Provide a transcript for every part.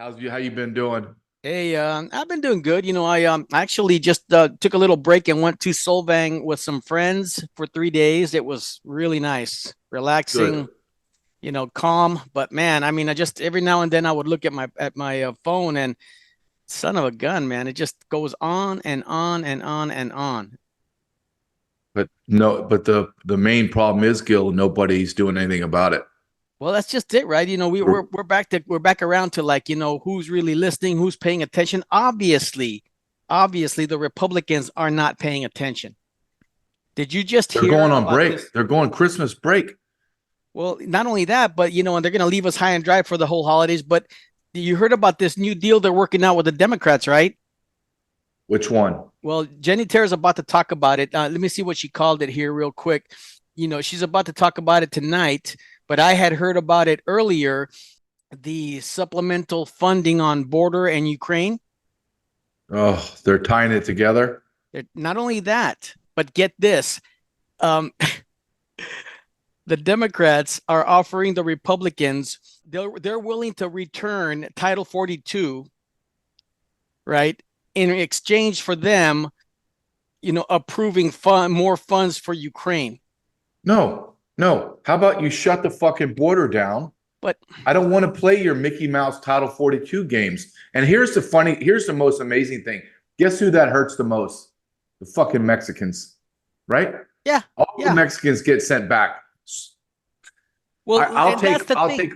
How you been doing? Hey, I've been doing good. I actually just took a little break and went to Solvang with some friends for 3 days. It was really nice, Good. relaxing, calm. But man, I mean, I just every now and then I would look at my phone and son of a gun, man, it just goes on and on and on and on. But no, but the main problem is, Gil, nobody's doing anything about it. Well, that's just it, right? We're back around to like who's really listening, who's paying attention. Obviously, the Republicans are not paying attention. Did you just They're hear going on about break. this? They're going Christmas break. Well, not only that, but and they're going to leave us high and dry for the whole holidays. But you heard about this new deal they're working out with the Democrats, right? Which one? Well, Jenny Terra's about to talk about it. Let me see what she called it here, real quick. She's about to talk about it tonight, but I had heard about it earlier. The supplemental funding on border and Ukraine. Oh, they're tying it together. Not only that, but get this. Um, the Democrats are offering the Republicans, they're willing to return Title 42, right? In exchange for them, approving more funds for Ukraine. No, no. How about you shut the fucking border down? But I don't want to play your Mickey Mouse Title 42 games. And here's the most amazing thing. Guess who that hurts the most? The fucking Mexicans, right? yeah, All the yeah. Mexicans get sent back. Well, I'll take,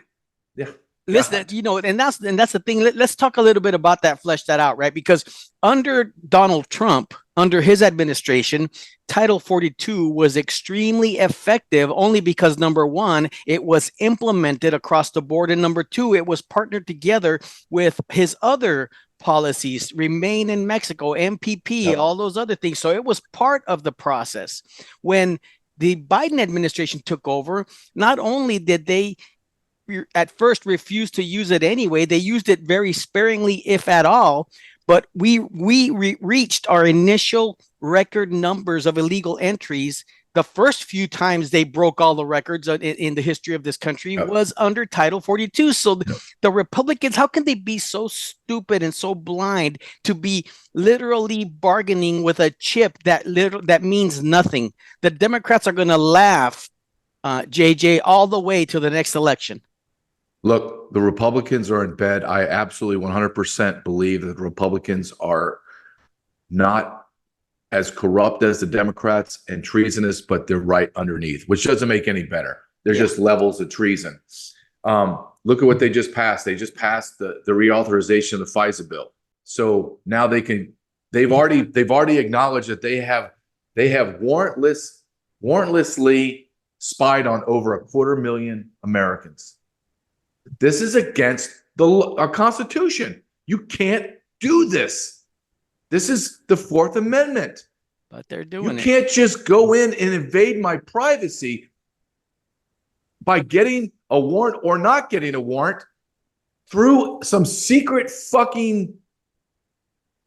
yeah. Go listen, ahead. and that's the thing. Let's talk a little bit about that, flesh that out, right? Because under Donald Trump, under his administration, Title 42 was extremely effective only because number one, it was implemented across the board, and number two, it was partnered together with his other policies, Remain in Mexico, MPP, Yep. all those other things. So it was part of the process. When the Biden administration took over, not only did they at first refused to use it anyway. They used it very sparingly, if at all. But we reached our initial record numbers of illegal entries. The first few times they broke all the records in the history of this country Yep. was under Title 42. So Yep. the Republicans, how can they be so stupid and so blind to be literally bargaining with a chip that means nothing? The Democrats are going to laugh, JJ, all the way to the next election. Look, the Republicans are in bed. I absolutely 100% believe that the Republicans are not as corrupt as the Democrats and treasonous, but they're right underneath, which doesn't make any better. They're Yeah. just levels of treason. Look at what they just passed. They just passed the reauthorization of the FISA bill. So now they've already acknowledged that they have warrantlessly spied on over 250,000 Americans. This is against our Constitution. You can't do this. This is the Fourth Amendment. But they're You doing it. can't just go in and invade my privacy by getting a warrant or not getting a warrant through some secret fucking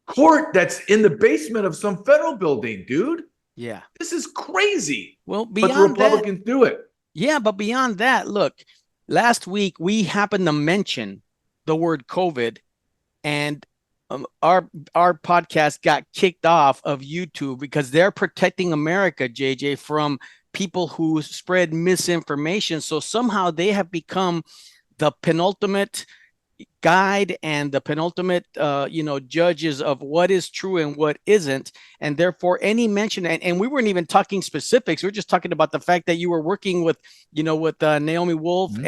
court that's in the basement of some federal building, dude. Yeah. This is crazy. Well, But the beyond that, Republicans do it. yeah, but beyond that, look, last week we happened to mention the word COVID, and our podcast got kicked off of YouTube because they're protecting America, JJ, from people who spread misinformation. So somehow they have become the penultimate guide and the penultimate judges of what is true and what isn't, and therefore any mention, and we weren't even talking specifics, we're just talking about the fact that you were working with Naomi Wolf, Mhm.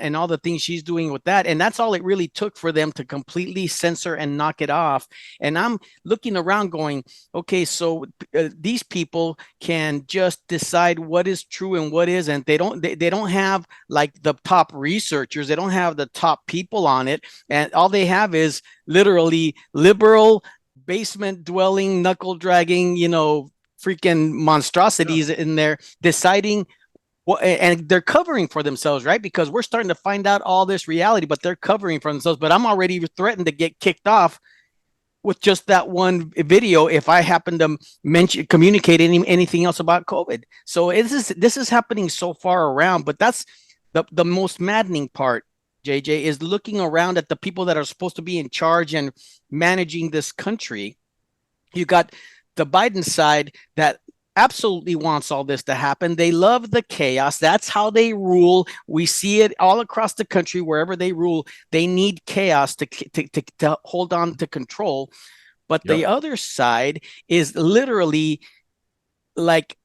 and all the things she's doing with that, and that's all it really took for them to completely censor and knock it off. And I'm looking around going, okay, so these people can just decide what is true and what isn't. They don't have like the top researchers, they don't have the top people on it, and all they have is literally liberal basement dwelling knuckle dragging freaking monstrosities in there deciding what, and they're covering for themselves, right? Because we're starting to find out all this reality, but they're covering for themselves. But I'm already threatened to get kicked off with just that one video if I happen to communicate anything else about COVID. So this is happening so far around, but that's the most maddening part, JJ, is looking around at the people that are supposed to be in charge and managing this country. You got the Biden side that absolutely wants all this to happen. They love the chaos. That's how they rule. We see it all across the country. Wherever they rule, they need chaos to hold on to control. But the other side is literally like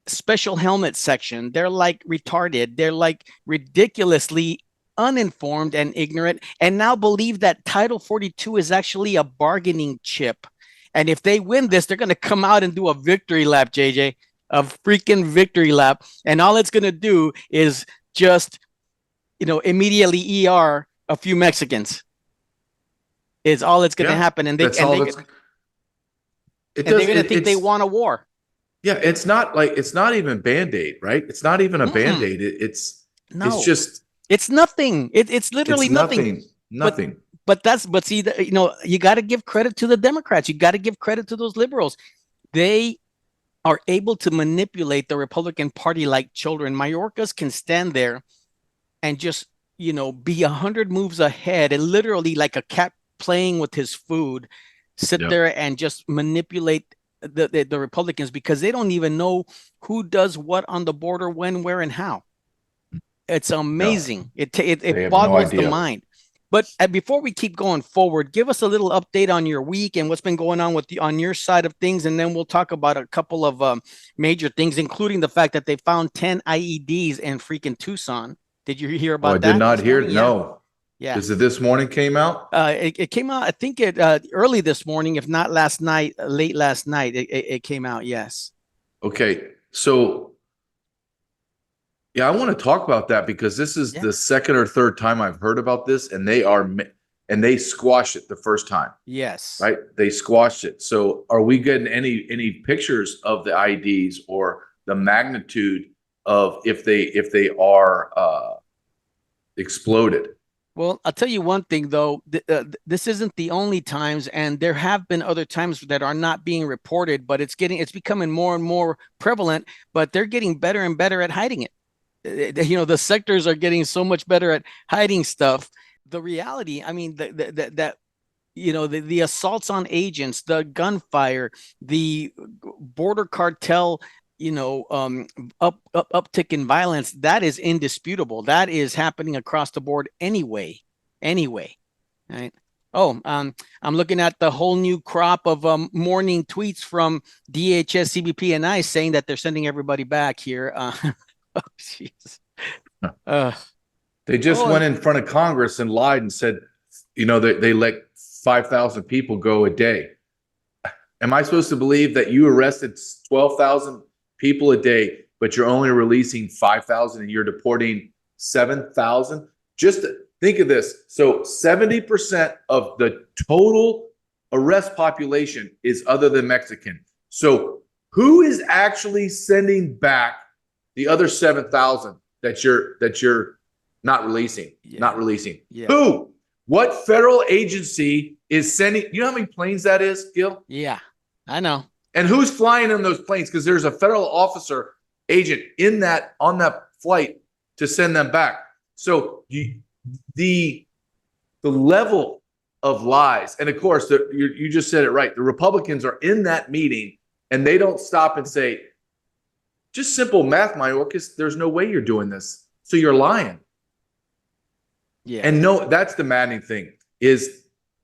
special helmet section. They're like retarded. They're like ridiculously uninformed and ignorant, and now believe that Title 42 is actually a bargaining chip. And if they win this, they're going to come out and do a victory lap, JJ, a freaking victory lap. And all it's going to do is just, immediately ER a few Mexicans. Is all it's going to happen. And they're going to think they want a war. Yeah, it's not even Band-Aid, right? It's not even a Band-Aid. It's nothing. It's literally nothing. Nothing. But see, you got to give credit to the Democrats. You got to give credit to those liberals. They are able to manipulate the Republican Party like children. Mayorkas can stand there and just, be 100 moves ahead and literally like a cat playing with his food, sit there and just manipulate the Republicans, because they don't even know who does what on the border, when, where, and how. It's amazing. No. It boggles the mind. But before we keep going forward, give us a little update on your week and what's been going on on your side of things, and then we'll talk about a couple of major things, including the fact that they found 10 IEDs in freaking Tucson. Did you hear about that? I did not hear it. No. Yeah. Is it this morning came out? It came out, I think early this morning, if not last night, late last night, it came out. Yes. Okay. So, yeah, I want to talk about that because this is the second or third time I've heard about this, and they squashed it the first time. Yes. Right. They squashed it. So are we getting any pictures of the IEDs or the magnitude of if they are exploded? Well, I'll tell you one thing, though. This isn't the only times, and there have been other times that are not being reported, but it's becoming more and more prevalent, but they're getting better and better at hiding it. The sectors are getting so much better at hiding stuff. The reality, I mean, the assaults on agents, the gunfire, the border cartel, uptick in violence, that is indisputable. That is happening across the board anyway, right? Oh, I'm looking at the whole new crop of morning tweets from DHS, CBP, and I saying that they're sending everybody back here. Oh, jeez. They just went in front of Congress and lied and said, they let 5,000 people go a day. Am I supposed to believe that you arrested 12,000 people a day, but you're only releasing 5,000 and you're deporting 7,000? Just think of this. So 70% of the total arrest population is other than Mexican. So who is actually sending back the other 7,000 that you're not releasing? Not releasing. Yeah. Who? What federal agency is sending? You know how many planes that is, Gil? Yeah, I know. And who's flying in those planes? Because there's a federal officer agent on that flight to send them back. So the level of lies, and of course, you just said it right. The Republicans are in that meeting, and they don't stop and say, just simple math, Mayorkas, there's no way you're doing this. So you're lying. Yeah. And no, that's the maddening thing is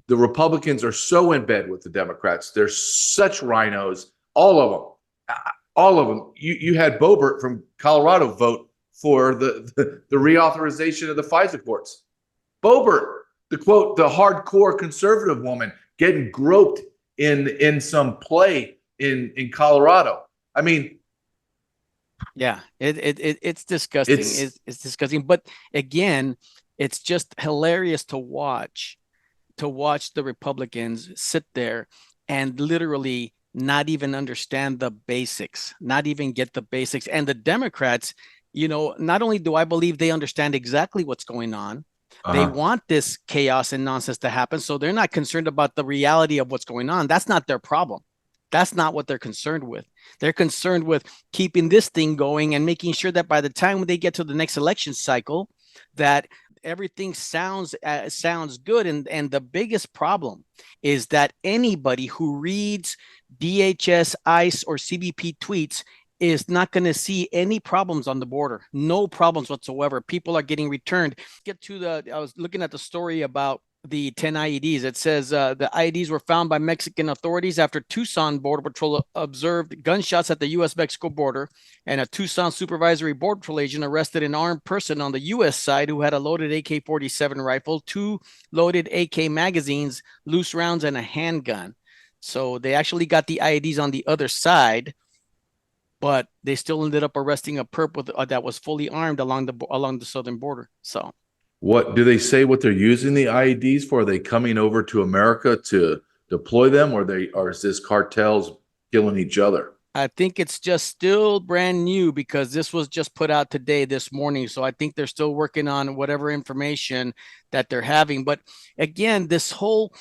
the Republicans are so in bed with the Democrats. They're such rhinos, all of them. You had Boebert from Colorado vote for the reauthorization of the FISA courts. Boebert, the hardcore conservative woman getting groped in some play in Colorado. I mean, yeah, it's disgusting. It's disgusting. But again, it's just hilarious to watch the Republicans sit there and literally not even understand the basics, not even get the basics. And the Democrats, not only do I believe they understand exactly what's going on, they want this chaos and nonsense to happen. So they're not concerned about the reality of what's going on. That's not their problem. That's not what they're concerned with. They're concerned with keeping this thing going and making sure that by the time they get to the next election cycle, that everything sounds good, and the biggest problem is that anybody who reads DHS, ICE, or CBP tweets is not going to see any problems on the border. No problems whatsoever. People are getting returned. I was looking at the story about the 10 IEDs. It says the IEDs were found by Mexican authorities after Tucson Border Patrol observed gunshots at the U.S.-Mexico border, and a Tucson Supervisory Border Patrol agent arrested an armed person on the U.S. side who had a loaded AK-47 rifle, 2 loaded AK magazines, loose rounds, and a handgun. So they actually got the IEDs on the other side, but they still ended up arresting a perp that was fully armed along the southern border. So, what do they say? What they're using the IEDs for? Are they coming over to America to deploy them, or is this cartels killing each other? I think it's just still brand new because this was just put out this morning. So I think they're still working on whatever information that they're having. But again, this whole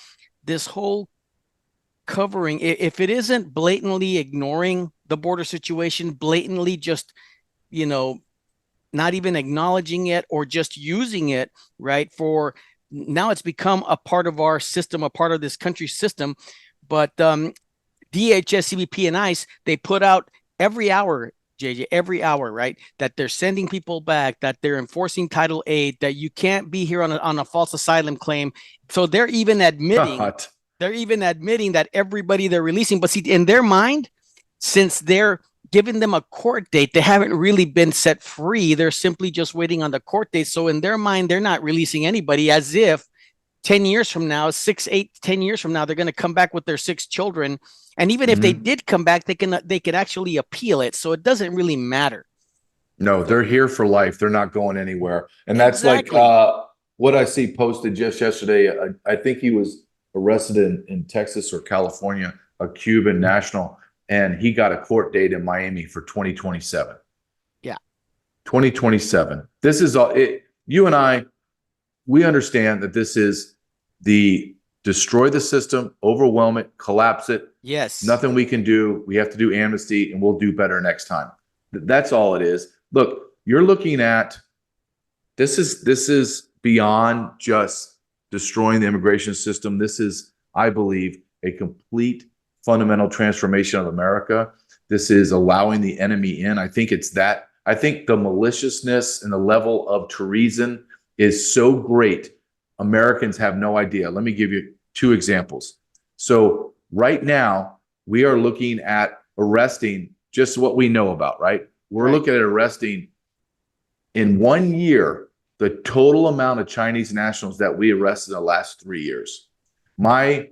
covering, if it isn't blatantly ignoring the border situation, blatantly just, not even acknowledging it or just using it, right? For now, it's become a part of our system, a part of this country's system. But DHS, CBP, and ICE, they put out every hour, JJ, every hour, right? That they're sending people back, that they're enforcing Title 8, that you can't be here on a false asylum claim. So they're even admitting that everybody they're releasing, but see, in their mind, since they're giving them a court date, they haven't really been set free. They're simply just waiting on the court date. So in their mind, they're not releasing anybody, as if 10 years from now, 6, 8, 10 years from now, they're going to come back with their 6 children. And even if they did come back, they could actually appeal it. So it doesn't really matter. No, they're here for life. They're not going anywhere. And that's Exactly. like what I see posted just yesterday. I think he was arrested in Texas or California, a Cuban national, and he got a court date in Miami for 2027. Yeah. 2027. This is all you and I, we understand that this is the destroy the system, overwhelm it, collapse it. Yes. Nothing we can do. We have to do amnesty and we'll do better next time. That's all it is. Look, you're looking at this is beyond just destroying the immigration system. This is, I believe, a complete fundamental transformation of America. This is allowing the enemy in. I think it's that. I think the maliciousness and the level of treason is so great. Americans have no idea. Let me give you 2 examples. So right now, we are looking at arresting just what we know about, right? We're looking at arresting in 1 year, the total amount of Chinese nationals that we arrested in the last 3 years. My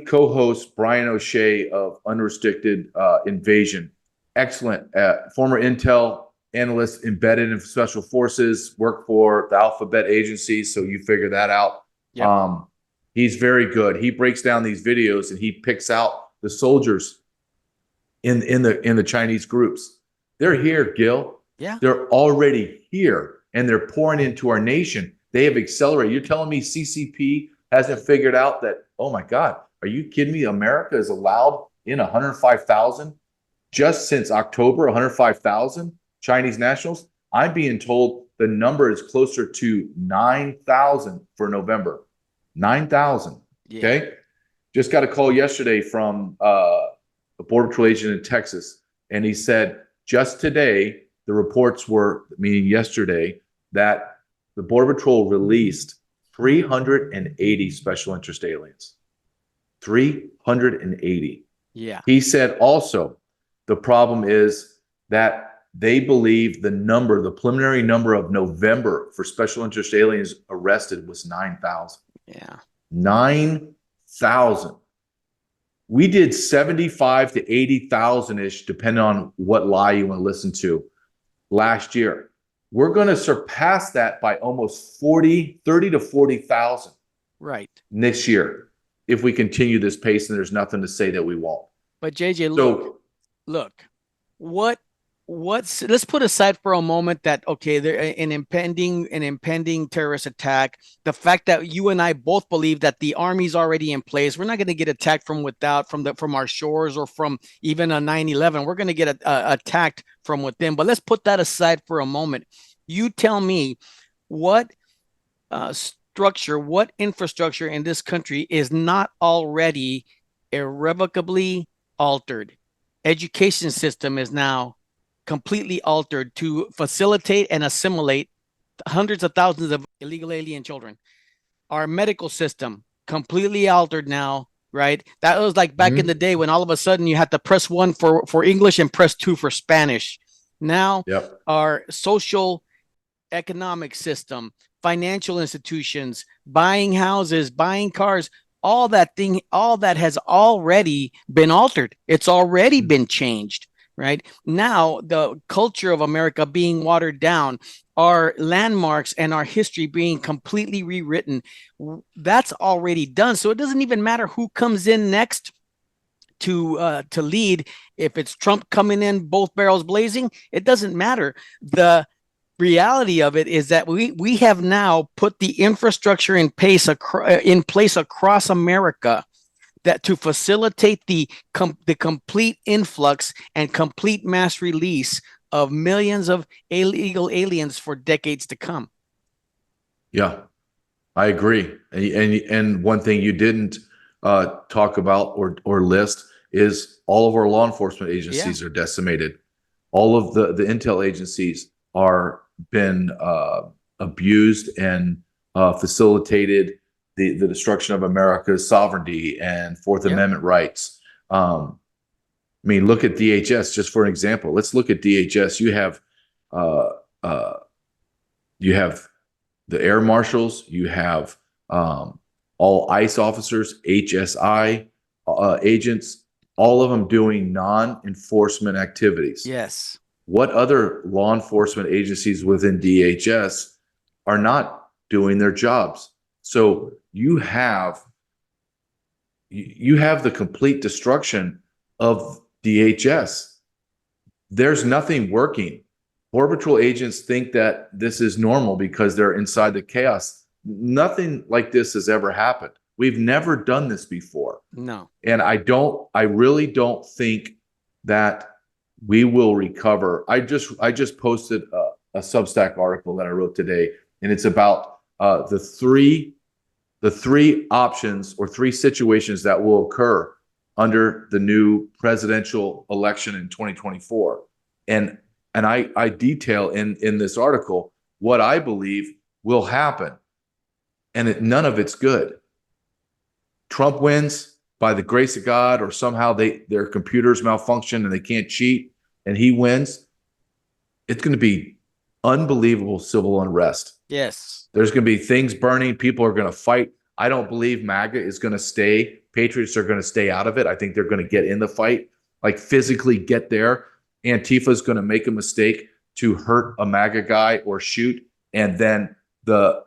co-host, Brian O'Shea of Unrestricted Invasion, excellent former intel analyst embedded in special forces, worked for the Alphabet Agency, so you figure that out. Yep. He's very good. He breaks down these videos and he picks out the soldiers in the Chinese groups. They're here, Gil. Yeah. They're already here and they're pouring into our nation. They have accelerated. You're telling me CCP hasn't figured out that, oh my God, are you kidding me? America has allowed in 105,000 just since October, 105,000 Chinese nationals. I'm being told the number is closer to 9,000 for November. 9,000. Yeah. Okay. Just got a call yesterday from a Border Patrol agent in Texas. And he said, just today, the reports were, meaning yesterday, that the Border Patrol released 380 special interest aliens. 380. Yeah. He said also the problem is that they believe the preliminary number of November for special interest aliens arrested was 9,000. Yeah. 9,000. We did 75 to 80,000-ish, depending on what lie you want to listen to, last year. We're going to surpass that by almost 30 to 40,000 right this year if we continue this pace, and there's nothing to say that we won't. But JJ, look, let's put aside for a moment that, okay, there an impending terrorist attack. The fact that you and I both believe that the army's already in place. We're not going to get attacked from our shores or from even a 9/11. We're going to get attacked from within. But let's put that aside for a moment. You tell me what structure, what infrastructure in this country is not already irrevocably altered? Education system is now completely altered to facilitate and assimilate hundreds of thousands of illegal alien children. Our medical system completely altered now, right? That was like back in the day when all of a sudden you had to press 1 for English and press 2 for Spanish. Now, our social economic system, financial institutions, buying houses, buying cars, all that has already been altered. It's already been changed, right? Now, the culture of America being watered down, our landmarks and our history being completely rewritten, that's already done. So it doesn't even matter who comes in next to lead. If it's Trump coming in both barrels blazing, it doesn't matter. The reality of it is that we have now put the infrastructure in place across America that to facilitate the complete influx and complete mass release of millions of illegal aliens for decades to come. Yeah, I agree. And one thing you didn't talk about or list is all of our law enforcement agencies are decimated. All of the intel agencies are been abused and facilitated the destruction of America's sovereignty and Fourth Amendment rights. I mean, look at DHS just for an example. Let's look at DHS. You have the air marshals. You have all ICE officers, HSI agents, all of them doing non-enforcement activities. Yes. What other law enforcement agencies within DHS are not doing their jobs? So you have the complete destruction of DHS. There's nothing working. Border Patrol agents think that this is normal because they're inside the chaos. Nothing like this has ever happened. We've never done this before. No. And I really don't think that we will recover. I just posted a Substack article that I wrote today, and it's about the three options or three situations that will occur under the new presidential election in 2024. And I detail in this article what I believe will happen, and none of it's good. Trump wins by the grace of God, or somehow their computers malfunction and they can't cheat, and he wins. It's going to be unbelievable civil unrest. Yes. There's going to be things burning. People are going to fight. I don't believe MAGA is going to stay. Patriots are going to stay out of it. I think they're going to get in the fight, like physically get there. Antifa is going to make a mistake to hurt a MAGA guy or shoot. And then the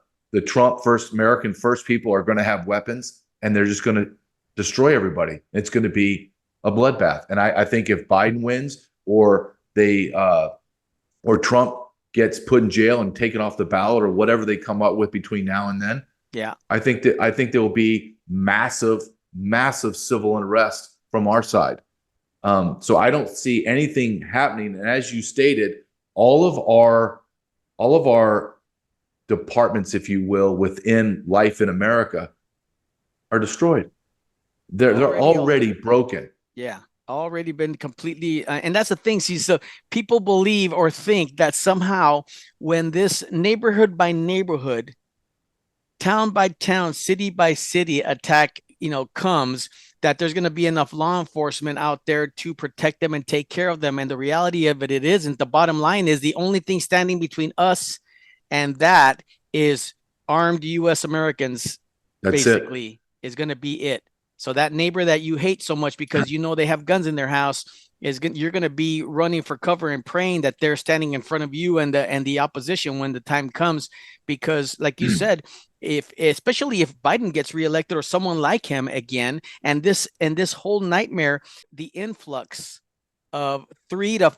Trump first, American first people are going to have weapons, and they're just going to destroy everybody. It's going to be a bloodbath. And I think if Biden wins, or or Trump gets put in jail and taken off the ballot, or whatever they come up with between now and then, I think there will be massive civil unrest from our side. So I don't see anything happening. And as you stated, all of our departments, if you will, within life in America are destroyed. They're already broken. Yeah. Already been completely, and that's the thing. See, so people believe or think that somehow when this neighborhood by neighborhood, town by town, city by city attack, comes, that there's going to be enough law enforcement out there to protect them and take care of them. And the reality of it isn't. The bottom line is the only thing standing between us and that is armed U.S. Americans. That's basically is going to be it. So that neighbor that you hate so much because they have guns in their house you're going to be running for cover and praying that they're standing in front of you and the opposition when the time comes. Because, like you said, especially if Biden gets reelected or someone like him again, and this whole nightmare, the influx of 300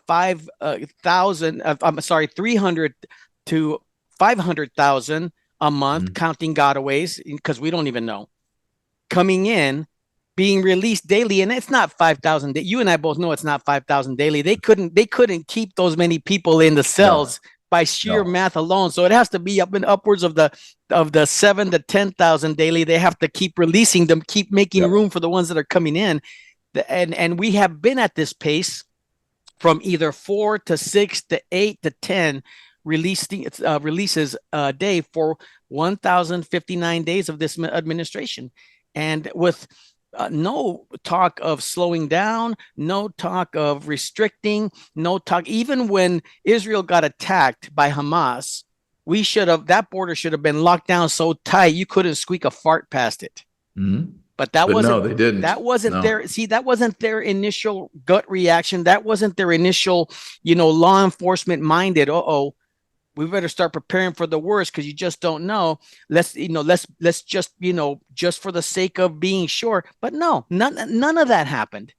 to 500,000 a month, counting gotaways, because we don't even know, coming in, being released daily, and it's not 5,000. You and I both know it's not 5,000 daily. They couldn't keep those many people in the cells by sheer No. math alone. So it has to be up and upwards of the 7 to 10,000 daily. They have to keep releasing them, keep making Yep. room for the ones that are coming in. And we have been at this pace from either 4 to 6 to 8 to 10 releases a day for 1,059 days of this administration. And with no talk of slowing down, no talk of restricting, no talk. Even when Israel got attacked by Hamas, that border should have been locked down so tight you couldn't squeak a fart past it. Mm-hmm. But that wasn't. No, they didn't. That wasn't No. their. See, that wasn't their initial gut reaction. That wasn't their initial, law enforcement minded. We better start preparing for the worst because you just don't know. Let's just, just for the sake of being sure. But no, none of that happened.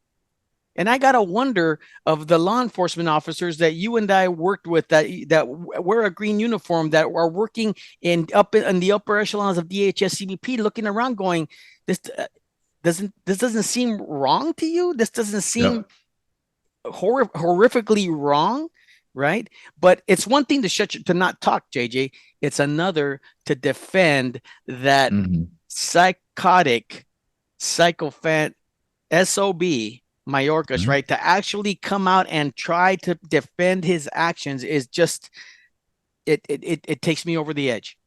And I gotta wonder of the law enforcement officers that you and I worked with that wear a green uniform, that are working in the upper echelons of DHS CBP, looking around, going, this doesn't seem wrong to you. This doesn't seem horrifically wrong, right? But it's one thing to not talk, JJ. It's another to defend that psychotic, psychophant SOB. Mayorkas, right? To actually come out and try to defend his actions is just, it takes me over the edge.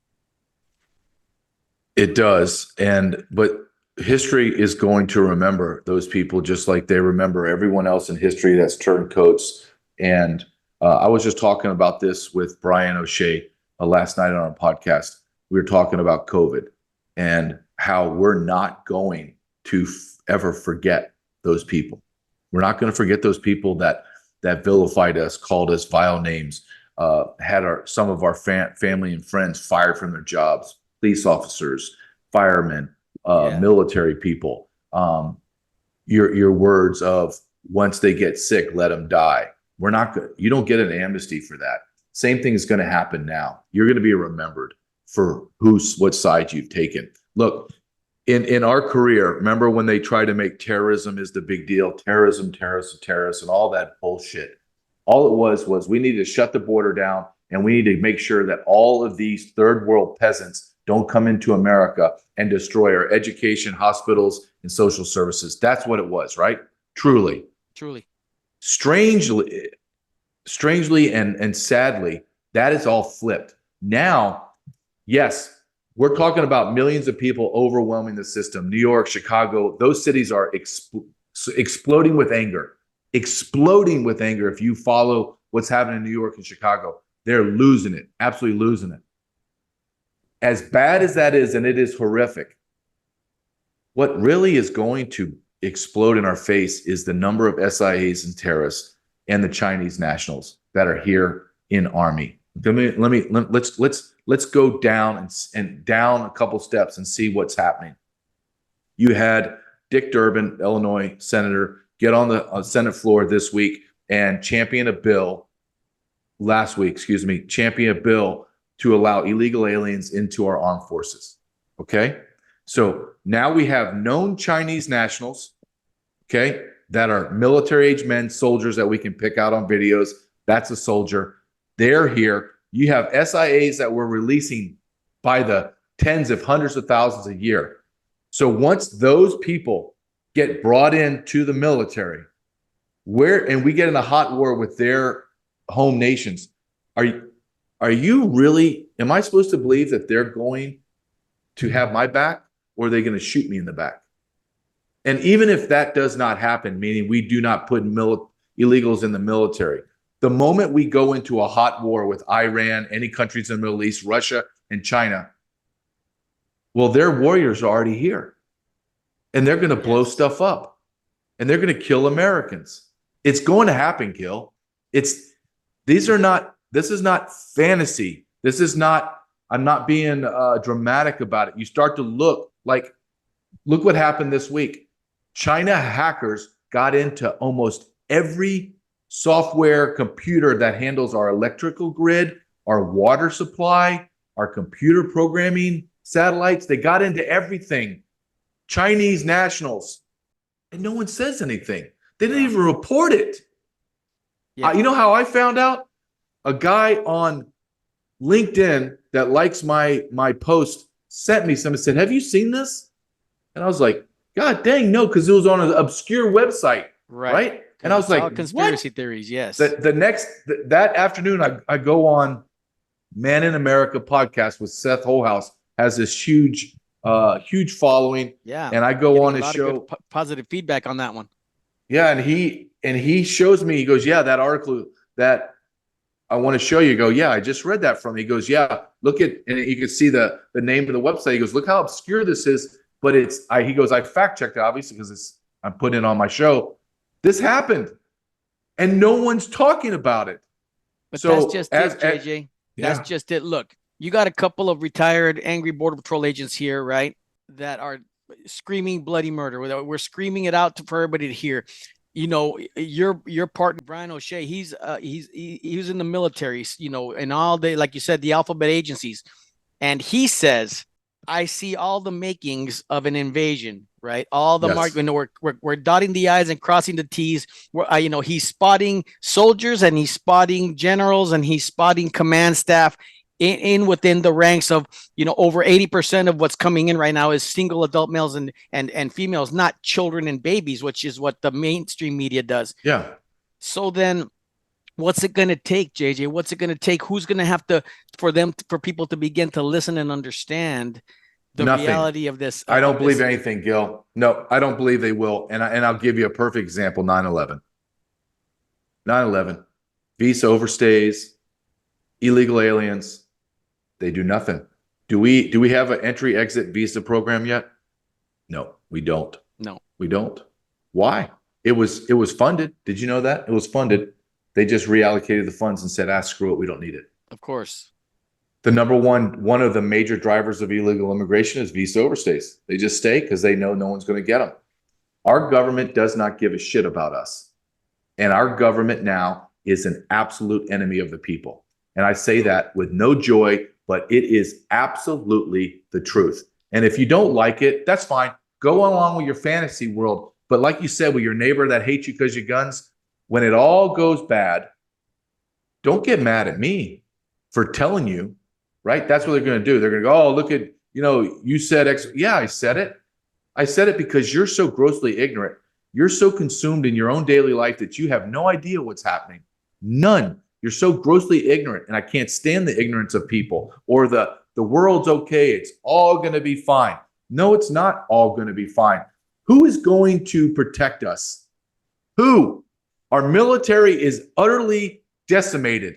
It does. But history is going to remember those people just like they remember everyone else in history that's turned coats. And I was just talking about this with Brian O'Shea last night on our podcast. We were talking about COVID and how we're not going to ever forget those people. We're not going to forget those people that vilified us, called us vile names, had some of our family and friends fired from their jobs, police officers, firemen, military people. Your words of once they get sick, let them die. We're not good. You don't get an amnesty for that. Same thing is going to happen now. You're going to be remembered for what side you've taken. Look. In our career, remember when they tried to make terrorism is the big deal, terrorism, and all that bullshit. All it was we needed to shut the border down, and we need to make sure that all of these third world peasants don't come into America and destroy our education, hospitals, and social services. That's what it was, right? Truly. Strangely and sadly, that is all flipped. Now, yes, we're talking about millions of people overwhelming the system. New York, Chicago, those cities are exploding with anger. Exploding with anger. If you follow what's happening in New York and Chicago, they're losing it, absolutely losing it. As bad as that is, and it is horrific, what really is going to explode in our face is the number of SIAs and terrorists and the Chinese nationals that are here in army. Let's go down and down a couple steps and see what's happening. You had Dick Durbin, Illinois senator, get on the Senate floor this week and champion a bill to allow illegal aliens into our armed forces. Okay? So now we have known Chinese nationals, okay, that are military age men, soldiers that we can pick out on videos. That's a soldier. They're here. You have SIAs that we're releasing by the tens of hundreds of thousands a year. So once those people get brought into the military, and we get in a hot war with their home nations, am I supposed to believe that they're going to have my back, or are they going to shoot me in the back? And even if that does not happen, meaning we do not put illegals in the military, the moment we go into a hot war with Iran, any countries in the Middle East, Russia, and China, well, their warriors are already here. And they're going to blow stuff up. And they're going to kill Americans. It's going to happen, Gil. This is not fantasy. I'm not being dramatic about it. You start to look what happened this week. China hackers got into almost every software computer that handles our electrical grid, our water supply, our computer programming satellites. They got into everything. Chinese nationals. And no one says anything. They didn't even report it. Yeah. You know how I found out? a guy on LinkedIn that likes my post sent me some and said, "Have you seen this?" And I was like, "God dang, no," because it was on an obscure website, right? And I was It's all like, conspiracy "What?" theories. Yes. That afternoon, I go on Man in America podcast with Seth Holhouse, has this huge following, Yeah. and I go Getting on a his lot of show. good positive feedback on that one. Yeah, and he shows me. He goes, "Yeah, that article that I want to show you." Go, "Yeah, I just read that from." He goes, "Yeah, look at," and you can see the name of the website. He goes, "Look how obscure this is." But he goes, "I fact checked it, obviously, because I'm putting it on my show. This happened, and no one's talking about it." But So that's just it, JJ. That's yeah, just it. Look, you got a couple of retired, angry Border Patrol agents here, right? That are screaming bloody murder. We're screaming it out for everybody to hear. You know, your partner Brian O'Shea, he was in the military, you know, and all day, like you said, the alphabet agencies, and he says, I see all the makings of an invasion, right? All the yes, you know, we're dotting the I's and crossing the T's. You know, he's spotting soldiers and he's spotting generals and he's spotting command staff in within the ranks of, you know, over 80% of what's coming in right now is single adult males and females, not children and babies, which is what the mainstream media does. yeah. So then what's it going to take, JJ? What's it going to take? Who's going to have to, for people to begin to listen and understand the Nothing. reality of this? I don't Of believe this. anything, Gil. No, I don't believe they will. And I'll give you a perfect example: 9/11. 9/11. Visa overstays, illegal aliens. They do nothing. Do we have an entry exit visa program yet? No, we don't. No. We don't. Why? It was funded. Did you know that? It was funded. They just reallocated the funds and said, "Ah, screw it. We don't need it." Of course. The number one of the major drivers of illegal immigration is visa overstays. They just stay because they know no one's going to get them. Our government does not give a shit about us. And our government now is an absolute enemy of the people. And I say that with no joy, but it is absolutely the truth. And if you don't like it, that's fine. Go along with your fantasy world. But like you said, with your neighbor that hates you because you guns, when it all goes bad, don't get mad at me for telling you, right? That's what they're going to do. They're going to go, "Oh, look at, you said X." Yeah, I said it. I said it because you're so grossly ignorant. You're so consumed in your own daily life that you have no idea what's happening. None. You're so grossly ignorant, and I can't stand the ignorance of people or the world's okay. It's all going to be fine. No, it's not all going to be fine. Who is going to protect us? Who? Our military is utterly decimated.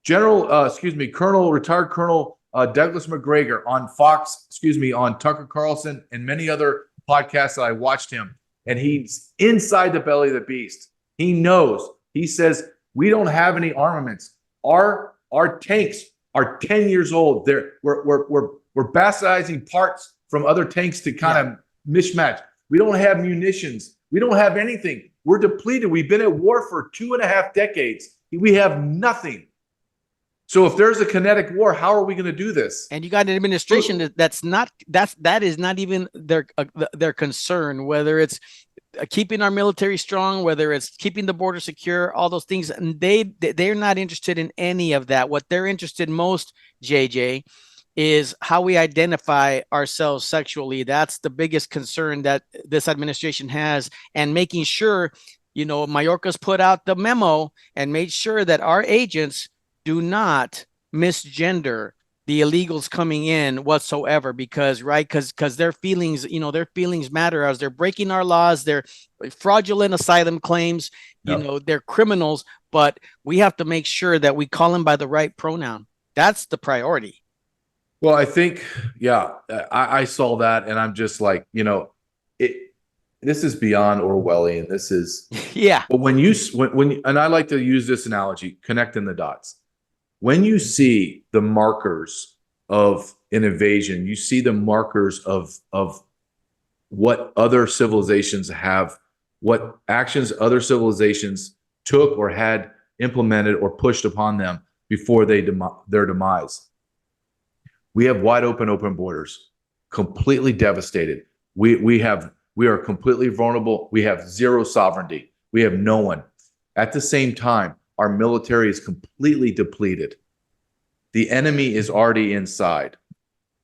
Retired Colonel Douglas McGregor on Fox, on Tucker Carlson and many other podcasts that I watched him. And he's inside the belly of the beast. He knows. He says, we don't have any armaments. Our tanks are 10 years old. We're bastardizing parts from other tanks to kind of mismatch. We don't have munitions. We don't have anything. We're depleted. We've been at war for 2.5 decades. We have nothing. So if there's a kinetic war, how are we going to do this? And you got an administration that is not even their concern, whether it's keeping our military strong, whether it's keeping the border secure, all those things. And they're not interested in any of that. What they're interested most, JJ, is how we identify ourselves sexually. That's the biggest concern that this administration has, and making sure, Mayorkas put out the memo and made sure that our agents do not misgender the illegals coming in whatsoever, because their feelings, their feelings matter as they're breaking our laws. They're fraudulent asylum claims, they're criminals, but we have to make sure that we call them by the right pronoun. That's the priority. Well, I think, I saw that, and I'm just like, this is beyond Orwellian. This is, But when and I like to use this analogy, connecting the dots. When you see the markers of an invasion, you see the markers of what other civilizations have, what actions other civilizations took or had implemented or pushed upon them before their demise. We have wide open borders, completely devastated. We are completely vulnerable. We have zero sovereignty. We have no one. At the same time, our military is completely depleted. The enemy is already inside.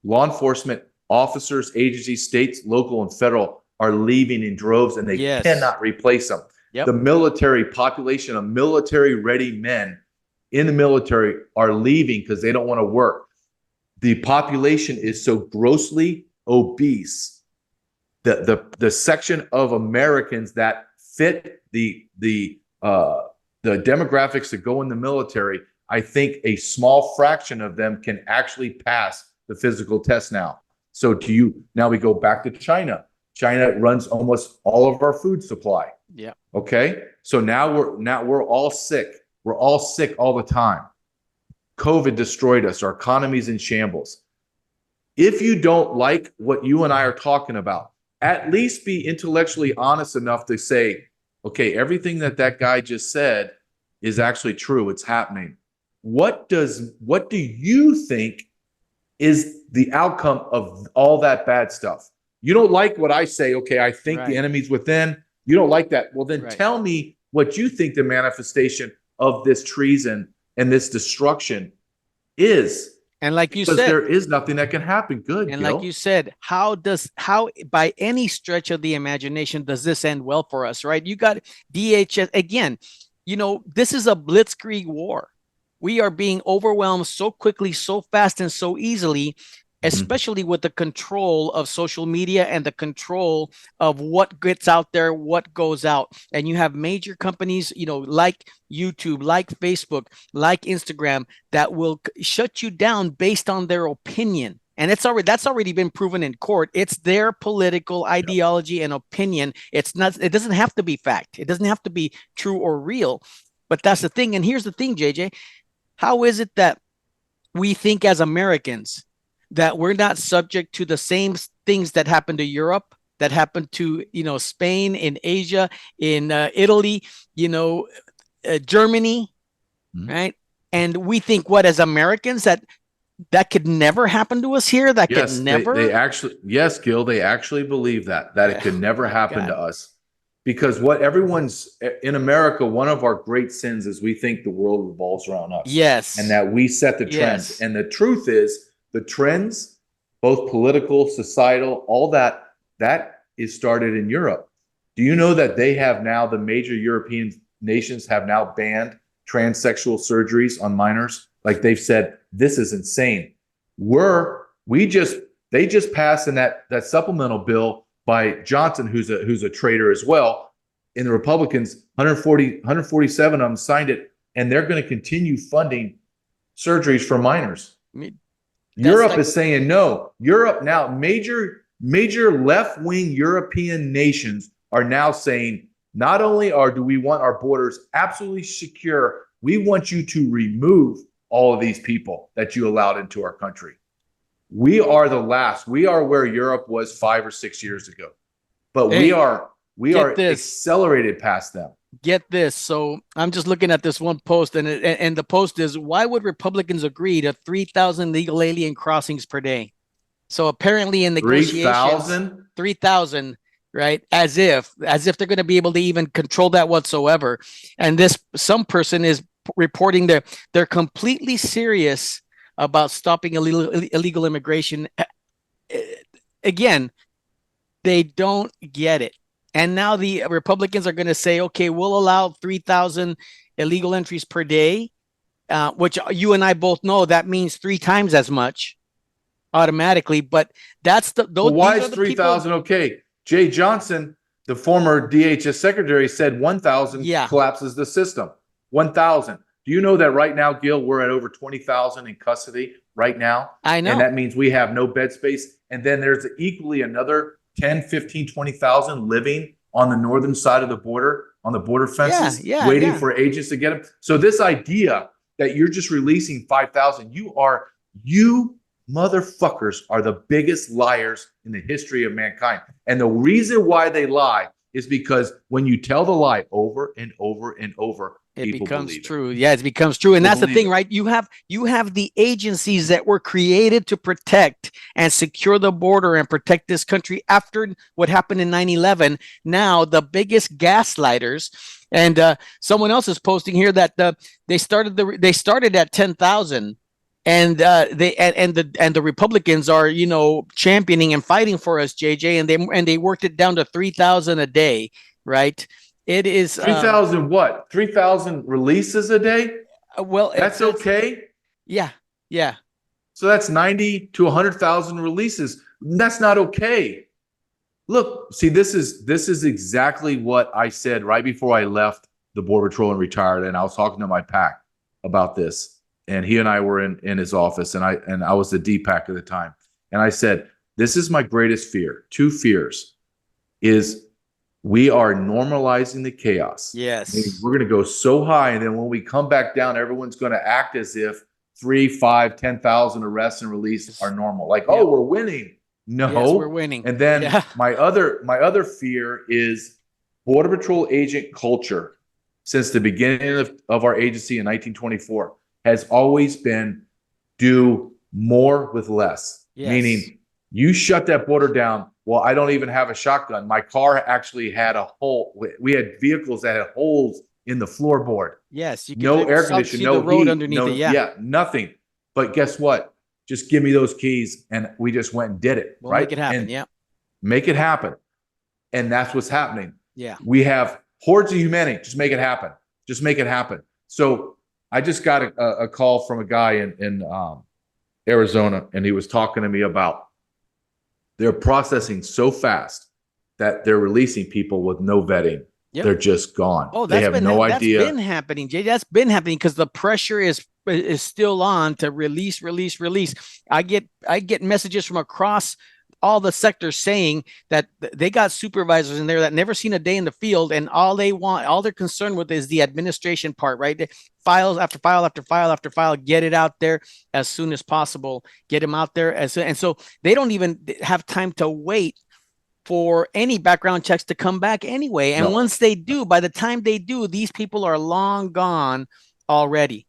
Law enforcement officers, agencies, states, local, and federal are leaving in droves, and they cannot replace them. Yep. The military population of military-ready men in the military are leaving because they don't want to work. The population is so grossly obese. The section of Americans that fit the demographics that go in the military, I think a small fraction of them can actually pass the physical test now. So now we go back to China. China runs almost all of our food supply. Yeah. Okay. So now we're all sick. We're all sick all the time. COVID destroyed us. Our economy's in shambles. If you don't like what you and I are talking about, at least be intellectually honest enough to say, okay, everything that guy just said is actually true. It's happening. What do you think is the outcome of all that bad stuff? You don't like what I say. Okay, I think the enemy's within. You don't like that. Well, then tell me what you think the manifestation of this treason and this destruction is. And like you said, there is nothing that can happen. Good. And Gil. like you said, how by any stretch of the imagination does this end well for us, right? You got DHS again. This is a blitzkrieg war. We are being overwhelmed so quickly, so fast, and so easily, especially with the control of social media and the control of what gets out there, what goes out. And you have major companies, like YouTube, like Facebook, like Instagram, that will shut you down based on their opinion. And that's already been proven in court. It's their political ideology and opinion. It doesn't have to be fact. It doesn't have to be true or real. But that's the thing. And here's the thing, JJ. How is it that we think as Americans that we're not subject to the same things that happen to Europe, that happen to, Spain, in Asia, in Italy, Germany, right? And we think as Americans that could never happen to us here? That could never? Yes, Gil, they actually believe that it could never happen to us. Because what everyone's in America, one of our great sins is we think the world revolves around us. Yes. And that we set the trends. Yes. And the truth is, the trends, both political, societal, all that is started in Europe. Do you know that they have now, the major European nations have now banned transsexual surgeries on minors? Like they've said, this is insane. They just passed in that supplemental bill by Johnson, who's a traitor as well, and the Republicans, 147 of them signed it, and they're going to continue funding surgeries for minors. Europe is saying no. Europe now, major left-wing European nations are now saying, not only do we want our borders absolutely secure, we want you to remove all of these people that you allowed into our country. We are the last. We are where Europe was 5 or 6 years ago, but we are accelerated past them. Get this. So I'm just looking at this one post, and the post is, why would Republicans agree to 3,000 legal alien crossings per day? So apparently in negotiations, 3,000, right? As if they're going to be able to even control that whatsoever. And some person is reporting they're completely serious about stopping illegal immigration. Again, they don't get it. And now the Republicans are going to say, okay, we'll allow 3,000 illegal entries per day, which you and I both know that means 3 times as much automatically. But that's why is 3,000 okay? Jay Johnson, the former DHS secretary, said 1,000 collapses the system. 1,000. Do you know that right now, Gil, we're at over 20,000 in custody right now? I know. And that means we have no bed space. And then there's equally another 10, 15, 20,000 living on the northern side of the border, on the border fences, waiting for agents to get them. So this idea that you're just releasing 5,000, you motherfuckers are the biggest liars in the history of mankind. And the reason why they lie is because when you tell the lie over and over and over, It people becomes believe it. true. Yeah, it becomes true. And People that's the believe thing, it. right? You have the agencies that were created to protect and secure the border and protect this country after what happened in 9/11. Now the biggest gaslighters, and someone else is posting here that they started at 10,000, and the Republicans are, championing and fighting for us, JJ, and they worked it down to 3,000 a day, right? It is 3,000 what? 3,000 releases a day? well, That's okay. yeah, yeah. So that's 90 to 100,000 releases. That's not okay. Look, see, this is exactly what I said right before I left the Border Patrol and retired. And I was talking to my PAC about this. And he and I were in his office, and I was the DPAC at the time. And I said, this is my greatest fear. Two fears is we are normalizing the chaos. Yes. Meaning we're going to go so high, and then when we come back down, everyone's going to act as if 3, 5, 10,000 arrests and release are normal. Like, oh, we're winning. No, yes, we're winning. And then my other fear is Border Patrol agent culture since the beginning of our agency in 1924 has always been do more with less. Yes. Meaning you shut that border down. Well, I don't even have a shotgun. My car actually had a hole. We had vehicles that had holes in the floorboard. Yes. You no air conditioning, no the road heat, underneath no, it. Yeah. nothing. But guess what? Just give me those keys, and we just went and did it. We'll right? make it happen. And yeah. Make it happen. And that's what's happening. Yeah. We have hordes of humanity. Just make it happen. Just make it happen. So I just got a call from a guy in Arizona, and he was talking to me about they're processing so fast that they're releasing people with no vetting. Yep. They're just gone. Oh, they have no idea. That's been happening, Jay. That's been happening because the pressure is still on to release. I get messages from across all the sectors saying that they got supervisors in there that never seen a day in the field, and all they're concerned with is the administration part, right? Files after file after file after file, get it out there as soon as possible, get them out there and so they don't even have time to wait for any background checks to come back anyway. And once they do, by the time they do, these people are long gone already.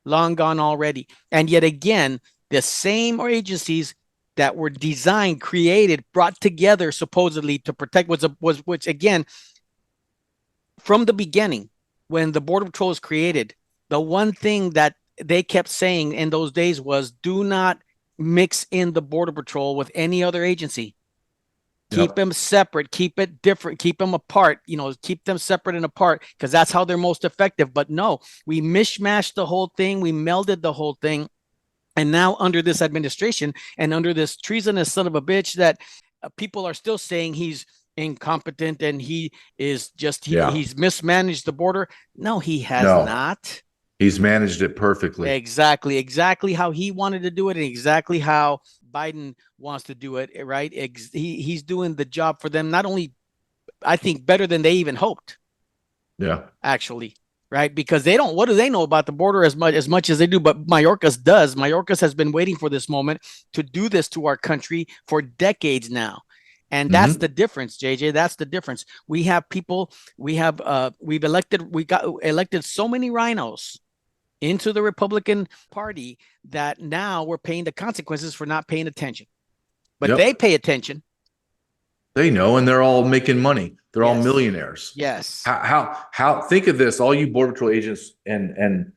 And yet again, the same agencies that were designed, created, brought together supposedly to protect which again, from the beginning, when the Border Patrol was created, the one thing that they kept saying in those days was do not mix in the Border Patrol with any other agency. Keep them separate, keep it different, keep them apart, keep them separate and apart, because that's how they're most effective. But no, we mishmashed the whole thing. We melded the whole thing. And now under this administration and under this treasonous son of a bitch that people are still saying he's incompetent and he is just, he's mismanaged the border. No, he has not. He's managed it perfectly. Exactly how he wanted to do it and exactly how Biden wants to do it, right? He's doing the job for them, not only, I think, better than they even hoped. Yeah. Actually, right? Because what do they know about the border as much as they do? But Mayorkas does. Mayorkas has been waiting for this moment to do this to our country for decades now. And that's the difference, JJ. That's the difference. We got elected so many rhinos into the Republican Party that now we're paying the consequences for not paying attention. But they pay attention. They know, and they're all making money. They're all millionaires. Yes. How think of this, all you Border Patrol agents and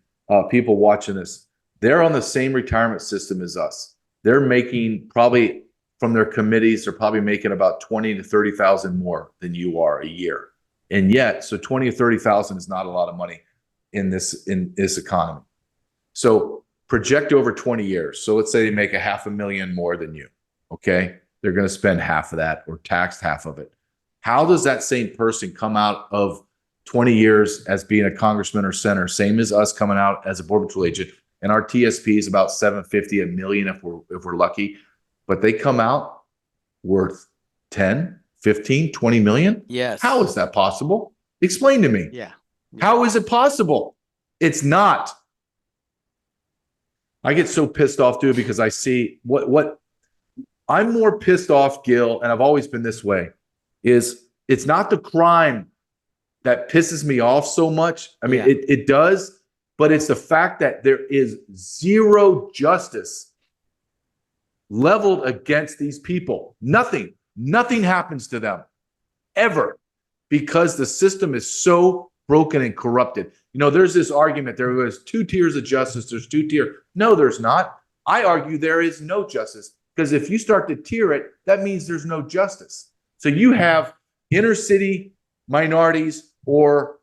people watching this, they're on the same retirement system as us. They're making probably from their committees, they're probably making about 20 to 30,000 more than you are a year. And yet, so 20 to 30,000 is not a lot of money in this economy. So project over 20 years. So let's say they make $500,000 more than you. Okay. They're going to spend half of that or tax half of it. How does that same person come out of 20 years as being a congressman or senator, same as us coming out as a Border Patrol agent, and our TSP is about $750,000, $1 million if we're lucky, but they come out worth 10, 15, 20 million? Yes. How is that possible? Explain to me. Yeah. How is it possible? It's not. I get so pissed off, dude, because I see what I'm more pissed off, Gil, and I've always been this way, is it's not the crime that pisses me off so much. I mean, Yeah. it does, but it's the fact that there is zero justice leveled against these people. Nothing happens to them ever, because the system is so broken and corrupted. You know, there's this argument, there was 2 tiers of justice, there's 2 tiers. No, there's not. I argue there is no justice, because if you start to tier it, that means there's no justice. So you have inner city minorities, or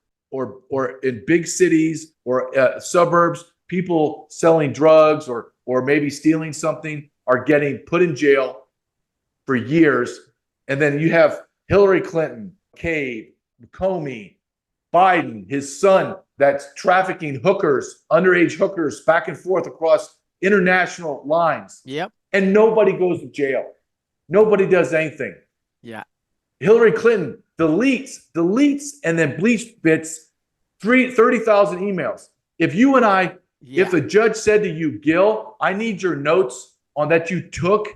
in big cities, or suburbs, people selling drugs, or maybe stealing something, are getting put in jail for years. And then you have Hillary Clinton, Cade, Comey, Biden, his son, that's trafficking hookers, underage hookers, back and forth across international lines. Yep. And nobody goes to jail. Nobody does anything. Yeah. Hillary Clinton deletes, and then bleach bits 30,000 emails. If you and I, if a judge said to you, Gil, I need your notes on that you took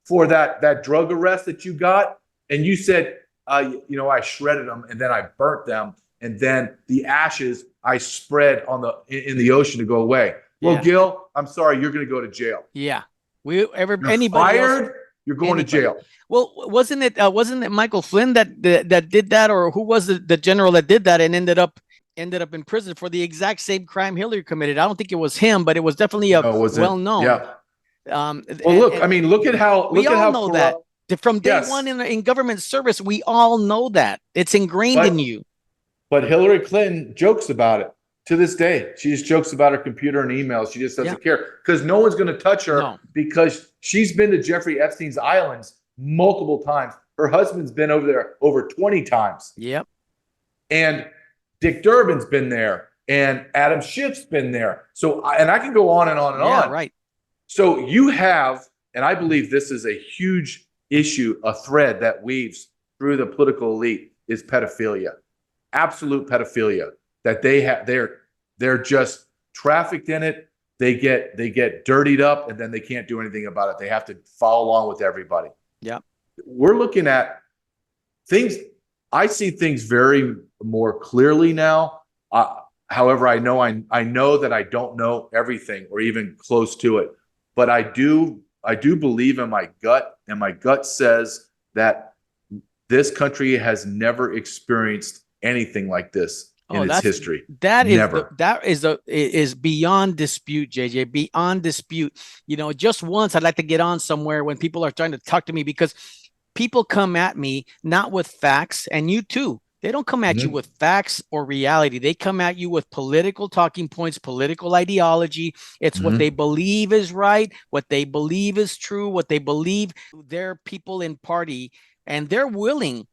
for that drug arrest that you got, and you said, you know, I shredded them and then I burnt them, and then the ashes I spread in the ocean to go away. Well, Gil, I'm sorry, you're going to go to jail. Yeah. You're Anybody fired. else, you're going to jail. Well, wasn't it Michael Flynn that did that, or who was the general that did that and ended up in prison for the exact same crime Hillary committed? I don't think it was him, but it was definitely well known. Yeah. Well, look at how we all know that from day one in government service. We all know that it's ingrained in you. But Hillary Clinton jokes about it to this day. She just jokes about her computer and emails. She just doesn't care, because no one's going to touch her, because she's been to Jeffrey Epstein's islands multiple times. Her husband's been over there over 20 times. Yep. And Dick Durbin's been there, and Adam Schiff's been there. So, and I can go on and on and on. Right. So you have, and I believe this is a huge issue, a thread that weaves through the political elite, is pedophilia. Absolute pedophilia, that they have. They're just trafficked in it. They get dirtied up, and then they can't do anything about it. They have to follow along with everybody. Yeah. We're looking at things. I see things very more clearly now. However, I know that I don't know everything, or even close to it. But I do believe in my gut, and my gut says that this country has never experienced anything like this in its history. That is beyond dispute, JJ, beyond dispute. You know, just once I'd like to get on somewhere when people are trying to talk to me, because people come at me not with facts, and you too. They don't come at you with facts or reality. They come at you with political talking points, political ideology. It's what they believe is right, what they believe is true, what they believe their people in party, and they're willing.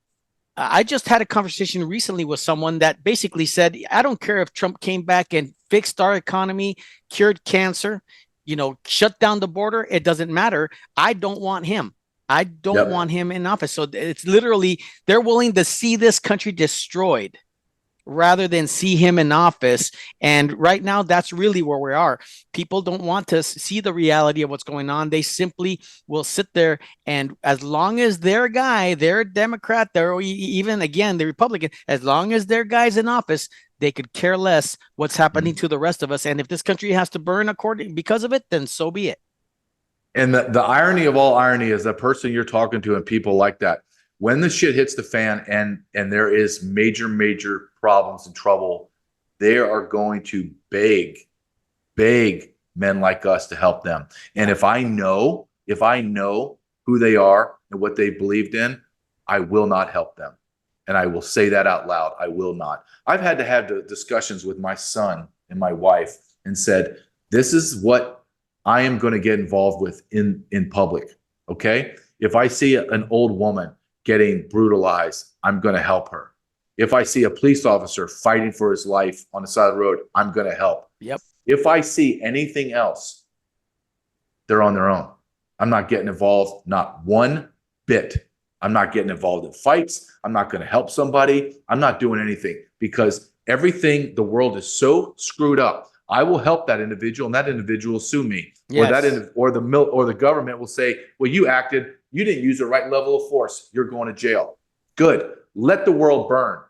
I just had a conversation recently with someone that basically said, I don't care if Trump came back and fixed our economy, cured cancer, you know, shut down the border. It doesn't matter. I don't want him. I don't want him in office. So it's literally, they're willing to see this country destroyed rather than see him in office. And right now, that's really where we are. People don't want to see the reality of what's going on. They simply will sit there, and as long as their guy, their Democrat, they're even, again, the Republican, as long as their guy's in office, they could care less what's happening to the rest of us. And if this country has to burn because of it, then so be it. And the irony of all irony is that person you're talking to and people like that, when the shit hits the fan and there is major problems and trouble, they are going to beg men like us to help them. And if I know who they are and what they believed in, I will not help them. And I will say that out loud. I will not. I've had to have the discussions with my son and my wife and said, this is what I am going to get involved with in public. Okay. If I see an old woman getting brutalized, I'm going to help her. If I see a police officer fighting for his life on the side of the road, I'm going to help. Yep. If I see anything else, they're on their own. I'm not getting involved, not one bit. I'm not getting involved in fights. I'm not going to help somebody. I'm not doing anything, because everything, the world is so screwed up. I will help that individual, and that individual will sue me. Yes. Or the government will say, well, you didn't use the right level of force. You're going to jail. Good. Let the world burn.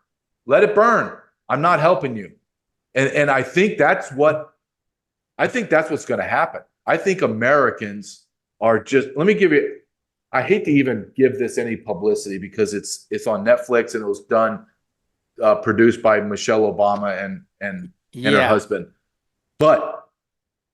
Let it burn. I'm not helping you. And I think that's what's going to happen. I think Americans are just, let me give you, I hate to even give this any publicity because it's on Netflix and it was done, produced by Michelle Obama and her husband. But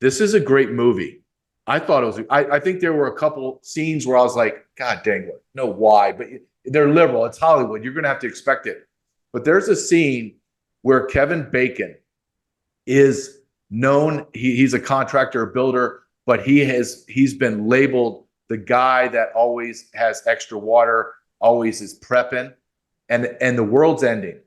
this is a great movie. I thought it was, I think there were a couple scenes where I was like, God dang it, no, why? But they're liberal. It's Hollywood. You're going to have to expect it. But there's a scene where Kevin Bacon is known. He's a contractor, a builder, but he's been labeled the guy that always has extra water, always is prepping, and the world's ending.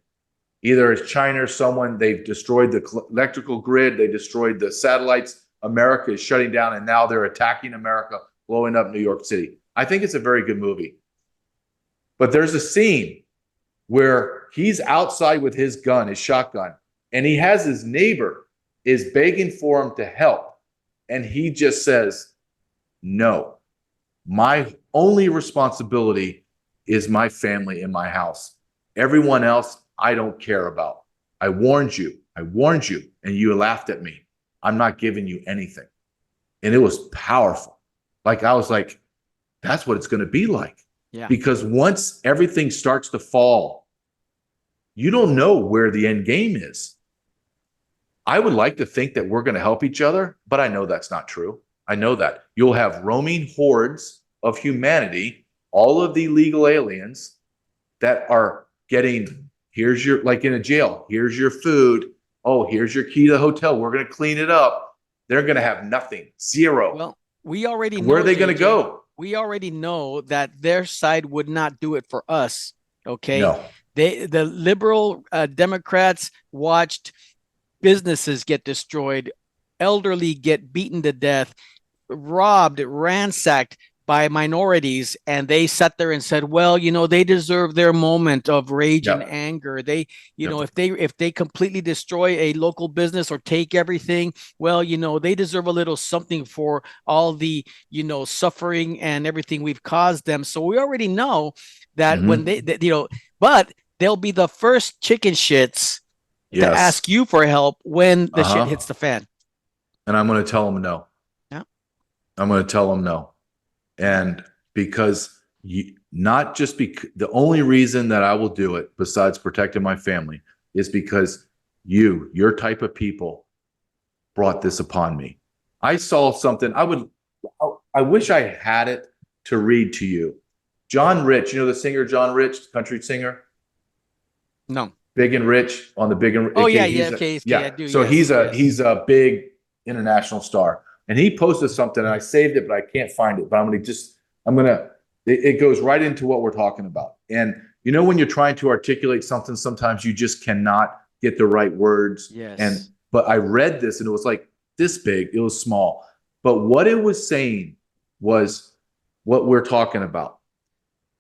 Either it's China or someone, they've destroyed the electrical grid, they destroyed the satellites. America is shutting down, and now they're attacking America, blowing up New York City. I think it's a very good movie. But there's a scene where he's outside with his gun, his shotgun, and he has his neighbor is begging for him to help. And he just says, no, my only responsibility is my family and my house. Everyone else, I don't care about. I warned you, and you laughed at me. I'm not giving you anything. And it was powerful. Like, I was like, that's what it's going to be like. Yeah. Because once everything starts to fall, you don't know where the end game is. I would like to think that we're going to help each other, but I know that's not true. I know that. You'll have roaming hordes of humanity, all of the illegal aliens that are getting, here's your, like in a jail, here's your food. Oh, here's your key to the hotel. We're going to clean it up. They're going to have nothing, zero. Well, we already know. Where are they going to go? We already know that their side would not do it for us. Okay. No. The liberal Democrats watched businesses get destroyed, elderly get beaten to death, robbed, ransacked by minorities, and they sat there and said, well, you know, they deserve their moment of rage and anger. They, you know, if they completely destroy a local business or take everything, well, you know, they deserve a little something for all the, you know, suffering and everything we've caused them. So we already know that when they, you know, but they'll be the first chicken shits to ask you for help when the shit hits the fan. And I'm going to tell them no. Yeah. I'm going to tell them no. And because not just because the only reason that I will do it besides protecting my family is because your type of people brought this upon me. I saw something. I wish I had it to read to you. John Rich, you know the singer John Rich, country singer? No. Big and Rich on the Big and Rich. Oh, yeah. I do, so he's a big international star. And he posted something and I saved it, but I can't find it. But it goes right into what we're talking about. And you know, when you're trying to articulate something, sometimes you just cannot get the right words. Yes. But I read this and it was like this big, it was small. But what it was saying was what we're talking about.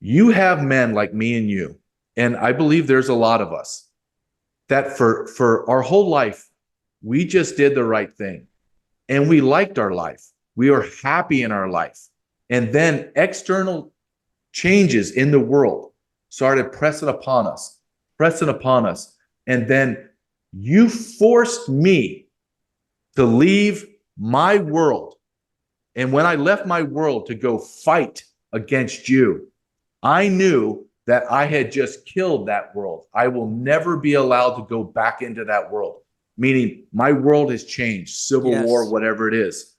You have men like me and you, and I believe there's a lot of us that for our whole life, we just did the right thing. And we liked our life. We are happy in our life. And then external changes in the world started pressing upon us. And then you forced me to leave my world. And when I left my world to go fight against you, I knew that I had just killed that world. I will never be allowed to go back into that world. Meaning my world has changed, civil war, whatever it is.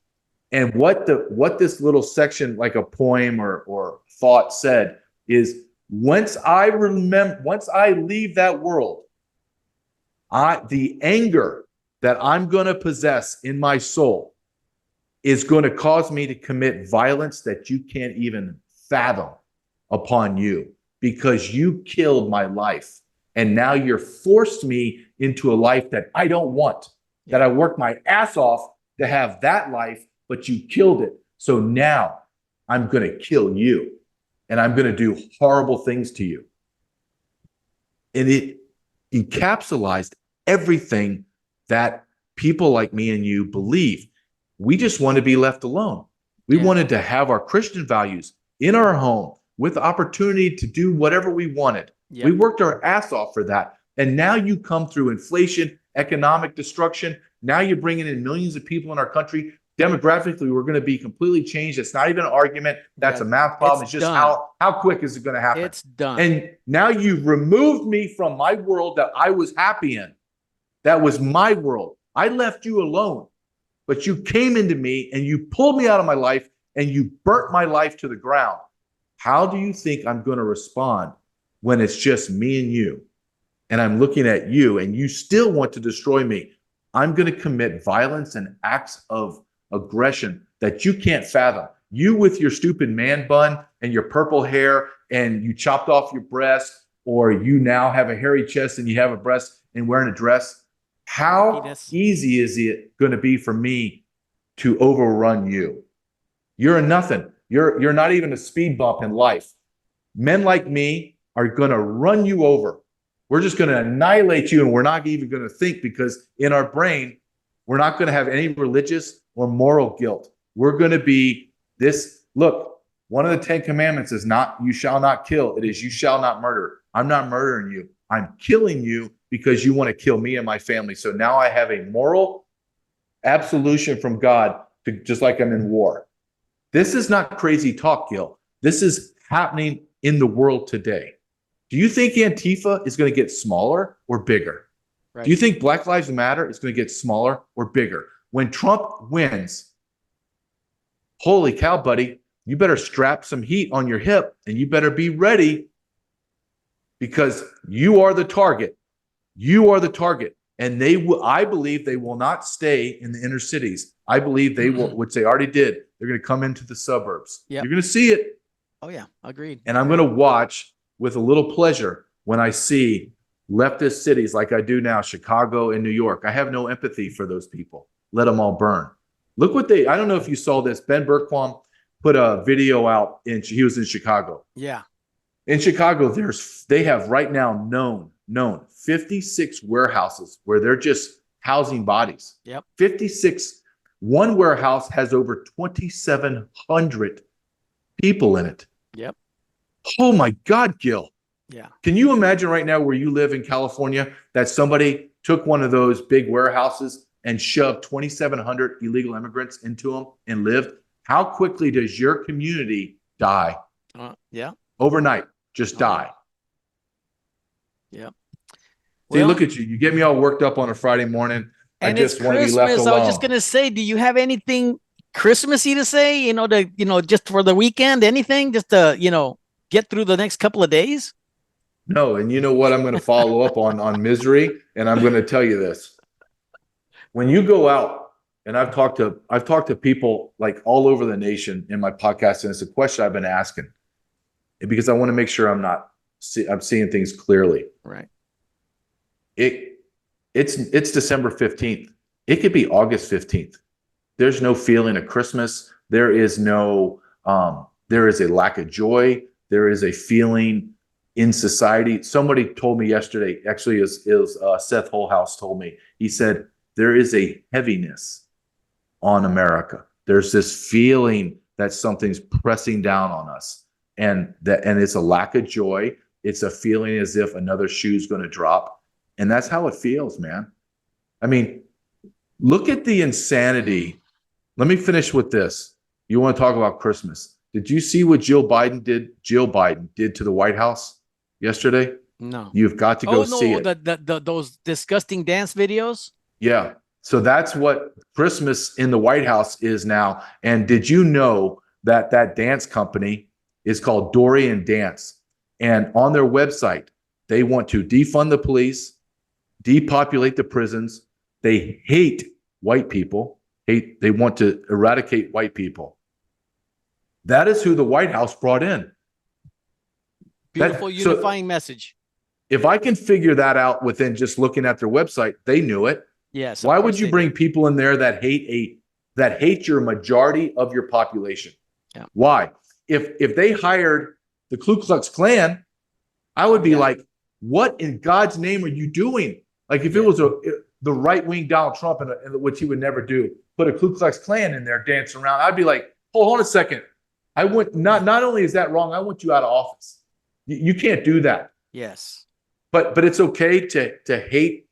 And what this little section, like a poem or thought said is, once I leave that world, the anger that I'm going to possess in my soul is going to cause me to commit violence that you can't even fathom upon you, because you killed my life. And now you're forced me into a life that I don't want, that I worked my ass off to have that life, but you killed it. So now I'm going to kill you and I'm going to do horrible things to you. And it encapsulated everything that people like me and you believe. We just want to be left alone. We wanted to have our Christian values in our home with the opportunity to do whatever we wanted. We worked our ass off for that. And now you come through inflation, economic destruction. Now you're bringing in millions of people in our country. Demographically, we're going to be completely changed. It's not even an argument. That's a math problem. It's just done. how quick is it going to happen? It's done. And now you've removed me from my world that I was happy in. That was my world. I left you alone, but you came into me and you pulled me out of my life and you burnt my life to the ground. How do you think I'm going to respond when it's just me and you? And I'm looking at you and you still want to destroy me. I'm going to commit violence and acts of aggression that you can't fathom. You with your stupid man bun and your purple hair and you chopped off your breast, or you now have a hairy chest and you have a breast and wearing a dress. How easy is it going to be for me to overrun you? You're a nothing. You're not even a speed bump in life. Men like me are going to run you over. We're just going to annihilate you, and we're not even going to think, because in our brain, we're not going to have any religious or moral guilt. We're going to be this. Look, one of the 10 commandments is not, you shall not kill. It is, you shall not murder. I'm not murdering you. I'm killing you because you want to kill me and my family. So now I have a moral absolution from God, to, just like I'm in war. This is not crazy talk, Gil. This is happening in the world today. Do you think Antifa is going to get smaller or bigger? Right. Do you think Black Lives Matter is going to get smaller or bigger? When Trump wins, holy cow, buddy, you better strap some heat on your hip and you better be ready, because you are the target. You are the target. And they will, I believe they will not stay in the inner cities. I believe they will, which they already did. They're going to come into the suburbs. Yep. You're going to see it. Oh, yeah. Agreed. And I'm going to watch with a little pleasure when I see leftist cities like I do now, Chicago and New York. I have no empathy for those people. Let them all burn. Look what I don't know if you saw this. Ben Bergquam put a video out, he was in Chicago. Yeah. In Chicago, they have right now known 56 warehouses where they're just housing bodies. Yep. 56. One warehouse has over 2,700 people in it. Yep. Oh my God, Gil. Yeah. Can you imagine right now where you live in California that somebody took one of those big warehouses and shoved 2,700 illegal immigrants into them and lived? How quickly does your community die? Yeah. Overnight, just die. Yeah. See, look at you. You get me all worked up on a Friday morning. And I just want to be left alone. I was just going to say, do you have anything Christmassy to say, just for the weekend, anything, just to, get through the next couple of days? No. And you know what? I'm going to follow up on misery. And I'm going to tell you this. When you go out, and I've talked to people like all over the nation in my podcast, and it's a question I've been asking, because I want to make sure I'm seeing things clearly. Right. It's December 15th. It could be August 15th. There's no feeling of Christmas. There is no, there is a lack of joy. There is a feeling in society. Somebody told me yesterday, actually is Seth Holhouse told me, he said, there is a heaviness on America. There's this feeling that something's pressing down on us, and it's a lack of joy. It's a feeling as if another shoe's going to drop. And that's how it feels, man. I mean, look at the insanity. Let me finish with this. You want to talk about Christmas. Did you see what Jill Biden did to the White House yesterday? No. You've got to go see it. Those disgusting dance videos? Yeah. So that's what Christmas in the White House is now. And did you know that dance company is called Dorian Dance? And on their website, they want to defund the police, depopulate the prisons. They hate white people. They want to eradicate white people. That is who the White House brought in. Beautiful unifying message. If I can figure that out within just looking at their website, they knew it. Yes. Why would you bring people in there that hate your majority of your population? Yeah. Why? If they hired the Ku Klux Klan, I would be like, what in God's name are you doing? Like if it was the right-wing Donald Trump, and which he would never do, put a Ku Klux Klan in there dancing around, I'd be like, hold on a second. I want not only is that wrong, I want you out of office. You can't do that. Yes. but it's okay to hate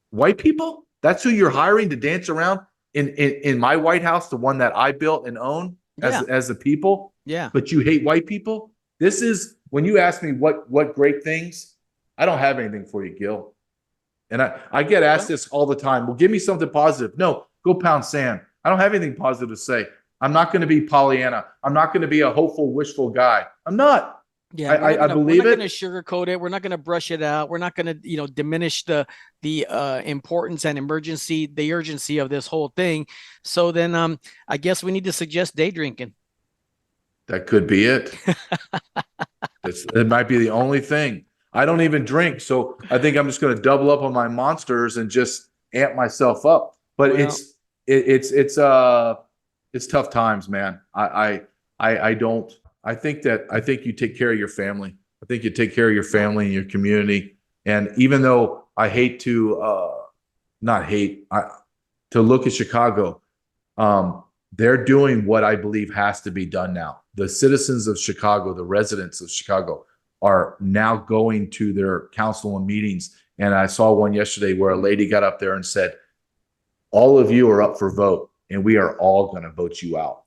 white people. That's who you're hiring to dance around in my White House, the one that I built and own as the people. Yeah. But you hate white people. This is when you ask me what great things. I don't have anything for you, Gil. And I get asked this all the time. Well, give me something positive. No, go pound sand. I don't have anything positive to say. I'm not going to be Pollyanna. I'm not going to be a hopeful, wishful guy. I'm not. Yeah, I believe we're not it. going to sugarcoat it. We're not going to brush it out. We're not going to, diminish the importance and the urgency of this whole thing. So then, I guess we need to suggest day drinking. That could be it. It might be the only thing. I don't even drink, so I think I'm just going to double up on my monsters and just amp myself up. But it's tough times, man. I think you take care of your family. I think you take care of your family and your community. And even though I hate to to look at Chicago, they're doing what I believe has to be done now. The citizens of Chicago, the residents of Chicago, are now going to their council and meetings. And I saw one yesterday where a lady got up there and said, all of you are up for vote, and we are all going to vote you out.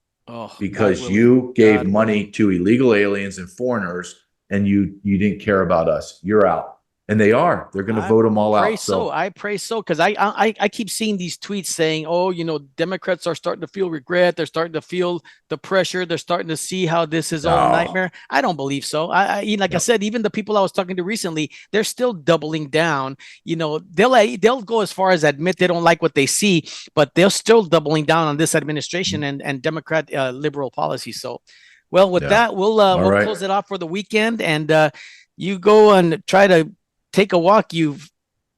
Because you gave money to illegal aliens and foreigners, and you didn't care about us. You're out. And they're going to vote them all out. I pray so, because I keep seeing these tweets saying, oh, Democrats are starting to feel regret. They're starting to feel the pressure. They're starting to see how this is all a nightmare. I don't believe so. I said, even the people I was talking to recently, they're still doubling down. They'll go as far as admit they don't like what they see, but they're still doubling down on this administration and Democrat liberal policy. So, well, with that, we'll close it off for the weekend, and you go and try to take a walk,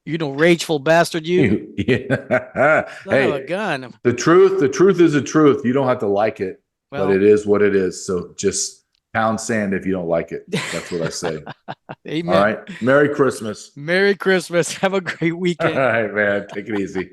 rageful bastard, you. Yeah. Hey, of a gun. The truth is the truth. You don't have to like it, but it is what it is. So just pound sand if you don't like it. That's what I say. Amen. All right. Merry Christmas. Merry Christmas. Have a great weekend. All right, man. Take it easy.